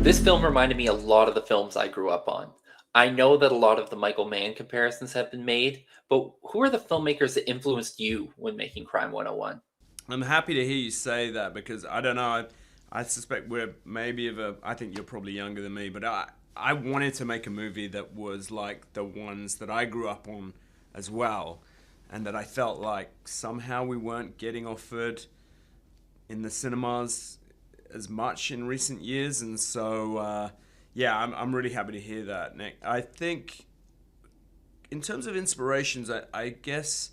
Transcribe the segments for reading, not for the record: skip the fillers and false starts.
This film reminded me a lot of the films I grew up on. I know that a lot of the Michael Mann comparisons have been made, but who are the filmmakers that influenced you when making Crime 101? I'm happy to hear you say that because I don't know. I suspect we're maybe of a. I think you're probably younger than me, but I wanted to make a movie that was like the ones that I grew up on as well, and that I felt like somehow we weren't getting offered in the cinemas as much in recent years, and so yeah, I'm really happy to hear that, Nick. I think in terms of inspirations, I guess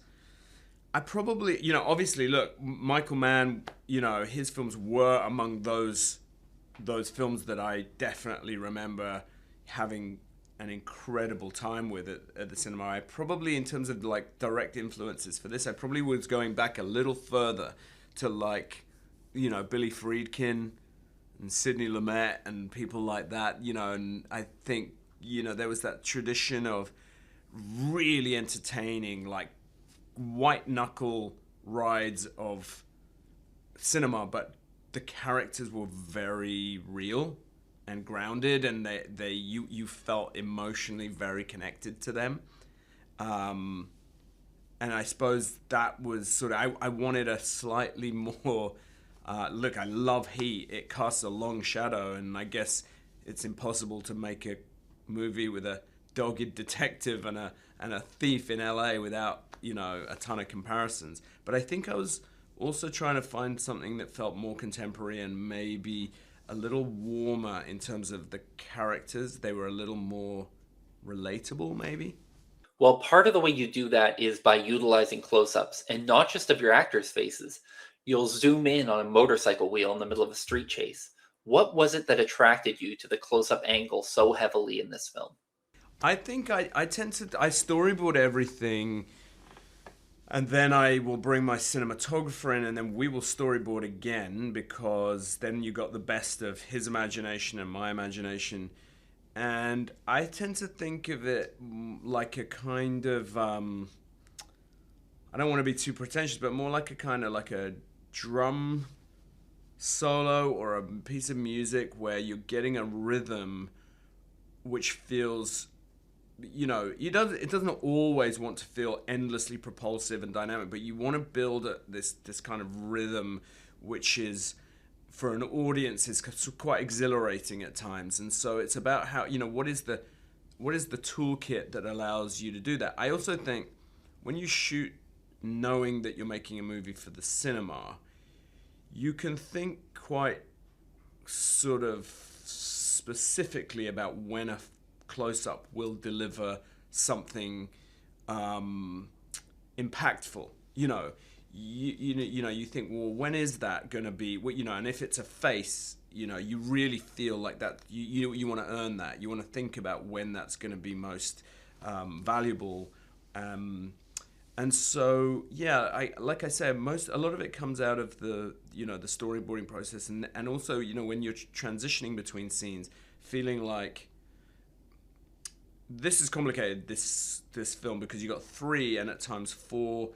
I probably, obviously, look, Michael Mann, his films were among those films that I definitely remember having an incredible time with at the cinema. I probably, in terms of like direct influences for this, I probably was going back a little further to like, Billy Friedkin and Sidney Lumet and people like that, and I think, there was that tradition of really entertaining, like white knuckle rides of cinema, but the characters were very real and grounded, and you felt emotionally very connected to them. Um, and I suppose that was sort of I wanted a slightly more. Look, I love Heat. It casts a long shadow, and I guess it's impossible to make a movie with a dogged detective and a thief in LA without a ton of comparisons. But I think I was also trying to find something that felt more contemporary and maybe a little warmer in terms of the characters. They were a little more relatable, maybe. Well, part of the way you do that is by utilizing close ups, and not just of your actors' faces. You'll zoom in on a motorcycle wheel in the middle of a street chase. What was it that attracted you to the close up angle so heavily in this film? I think I tend to I storyboard everything, and then I will bring my cinematographer in, and then we will storyboard again because then you got the best of his imagination and my imagination. And I tend to think of it like a kind of I don't want to be too pretentious, but more like a kind of like a drum solo or a piece of music where you're getting a rhythm which feels, it doesn't always want to feel endlessly propulsive and dynamic, but you want to build this kind of rhythm which is for an audience is quite exhilarating at times. And so it's about how, what is the toolkit that allows you to do that. I also think when you shoot knowing that you're making a movie for the cinema, you can think quite sort of specifically about when a close up will deliver something um, impactful. You think, well, when is that going to be? Well, and if it's a face, you really feel like that. You want to earn that. You want to think about when that's going to be most valuable. Um, and so, yeah, like I said, a lot of it comes out of the storyboarding process, and also when you're transitioning between scenes, feeling like this is complicated. This film because you got three and at times four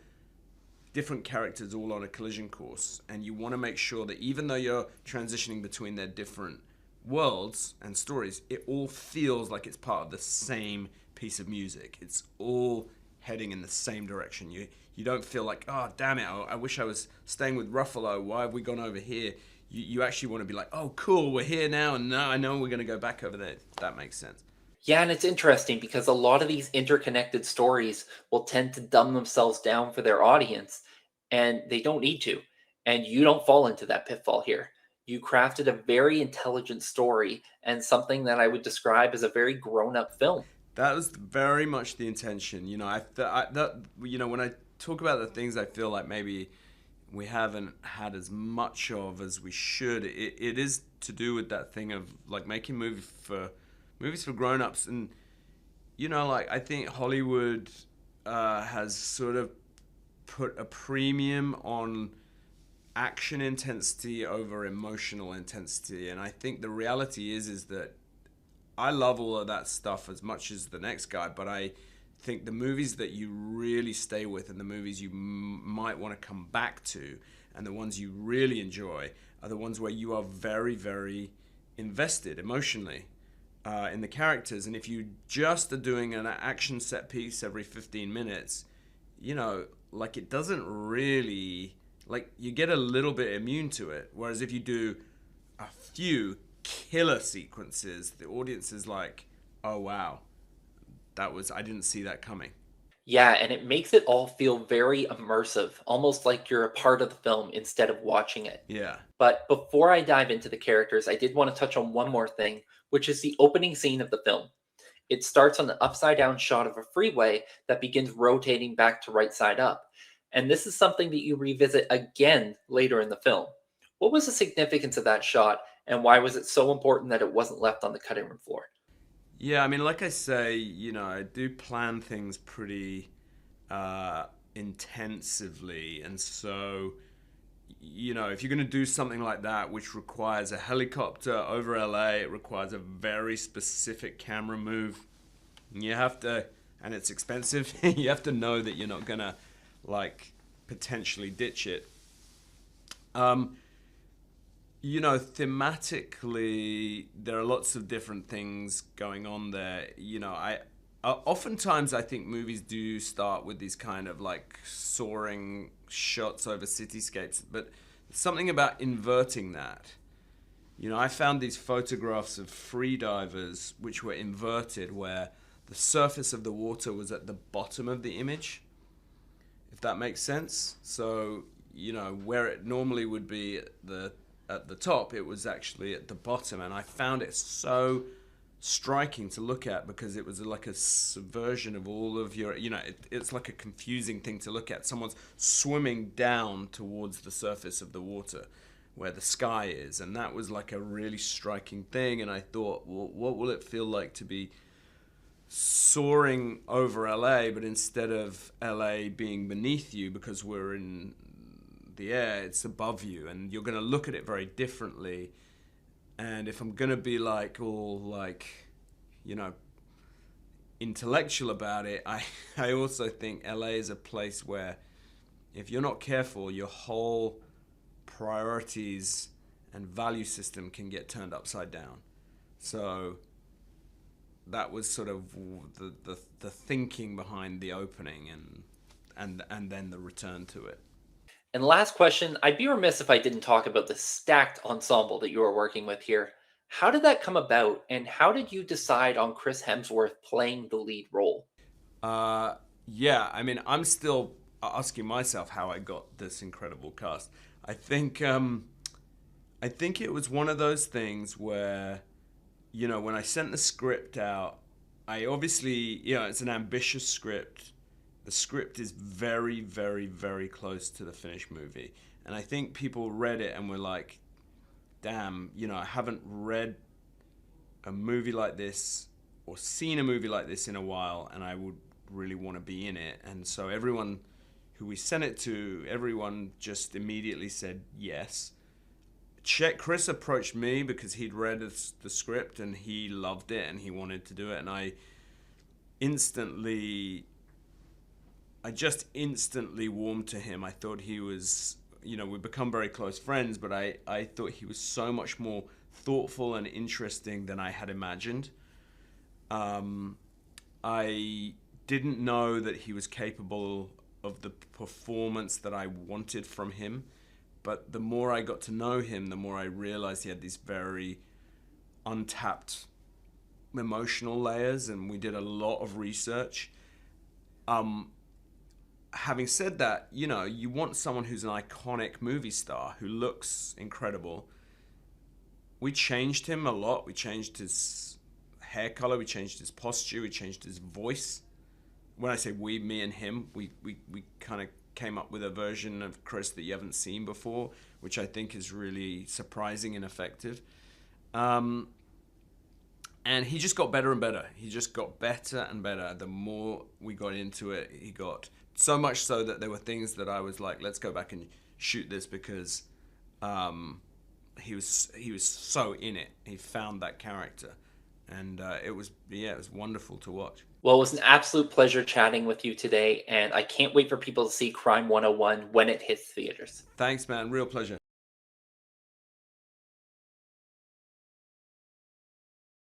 different characters all on a collision course, and you want to make sure that even though you're transitioning between their different worlds and stories, it all feels like it's part of the same piece of music. It's all heading in the same direction. You don't feel like, oh damn it, I wish I was staying with Ruffalo. Why have we gone over here? You actually want to be like, oh cool, we're here now, and now I know we're going to go back over there. If that makes sense. Yeah, and it's interesting because a lot of these interconnected stories will tend to dumb themselves down for their audience, and they don't need to. And you don't fall into that pitfall here. You crafted a very intelligent story and something that I would describe as a very grown up film. That was very much the intention. When I talk about the things I feel like maybe we haven't had as much of as we should, it is to do with that thing of like making movies for grown-ups. And like I think Hollywood has sort of put a premium on action intensity over emotional intensity, and I think the reality is that I love all of that stuff as much as the next guy, but I think the movies that you really stay with and the movies you might want to come back to and the ones you really enjoy are the ones where you are very, very invested emotionally in the characters. And if you just are doing an action set piece every 15 minutes, like it doesn't really, like you get a little bit immune to it. Whereas if you do a few killer sequences, the audience is like, oh wow, I didn't see that coming. Yeah, and it makes it all feel very immersive, almost like you're a part of the film instead of watching it. Yeah. But before I dive into the characters, I did want to touch on one more thing, which is the opening scene of the film. It starts on an upside down shot of a freeway that begins rotating back to right side up. And this is something that you revisit again later in the film. What was the significance of that shot, and why was it so important that it wasn't left on the cutting room floor? Yeah, I mean, like I say, I do plan things pretty intensively. And so, if you're going to do something like that, which requires a helicopter over LA, it requires a very specific camera move. You have to, and it's expensive, you have to know that you're not going to, like, potentially ditch it. Um, thematically, there are lots of different things going on there. Oftentimes I think movies do start with these kind of like soaring shots over cityscapes, but something about inverting that. I found these photographs of freedivers which were inverted, where the surface of the water was at the bottom of the image, if that makes sense. So, where it normally would be at the top, it was actually at the bottom, and I found it so striking to look at because it was like a subversion of all of your, it's like a confusing thing to look at. Someone's swimming down towards the surface of the water where the sky is, and that was like a really striking thing. And I thought, well, what will it feel like to be soaring over LA, but instead of LA being beneath you because we're in the air, it's above you, and you're going to look at it very differently. And if I'm going to be like all like, intellectual about it, I also think LA is a place where if you're not careful, your whole priorities and value system can get turned upside down. So that was sort of the thinking behind the opening, and then the return to it. And last question, I'd be remiss if I didn't talk about the stacked ensemble that you are working with here. How did that come about, and how did you decide on Chris Hemsworth playing the lead role? Uh, yeah, I mean, I'm still asking myself how I got this incredible cast. I think I think it was one of those things where, when I sent the script out, I obviously, it's an ambitious script. The script is very, very, very close to the finished movie. And I think people read it and were like, damn, I haven't read a movie like this or seen a movie like this in a while, and I would really want to be in it. And so everyone who we sent it to, everyone just immediately said yes. Chris approached me because he'd read the script and he loved it and he wanted to do it, and instantly I just instantly warmed to him. I thought he was, we've become very close friends, but I thought he was so much more thoughtful and interesting than I had imagined. I didn't know that he was capable of the performance that I wanted from him, but the more I got to know him, the more I realized he had these very untapped emotional layers, and we did a lot of research. Having said that, you want someone who's an iconic movie star who looks incredible. We changed him a lot. We changed his hair color. We changed his posture. We changed his voice. When I say we, me and him, we kind of came up with a version of Chris that you haven't seen before, which I think is really surprising and effective. And he just got better and better. He just got better and better. The more we got into it, he got so much so that there were things that I was like, let's go back and shoot this, because he was so in it. He found that character, and it was wonderful to watch. Well, it was an absolute pleasure chatting with you today, and I can't wait for people to see Crime 101 when it hits theaters. Thanks, man. Real pleasure.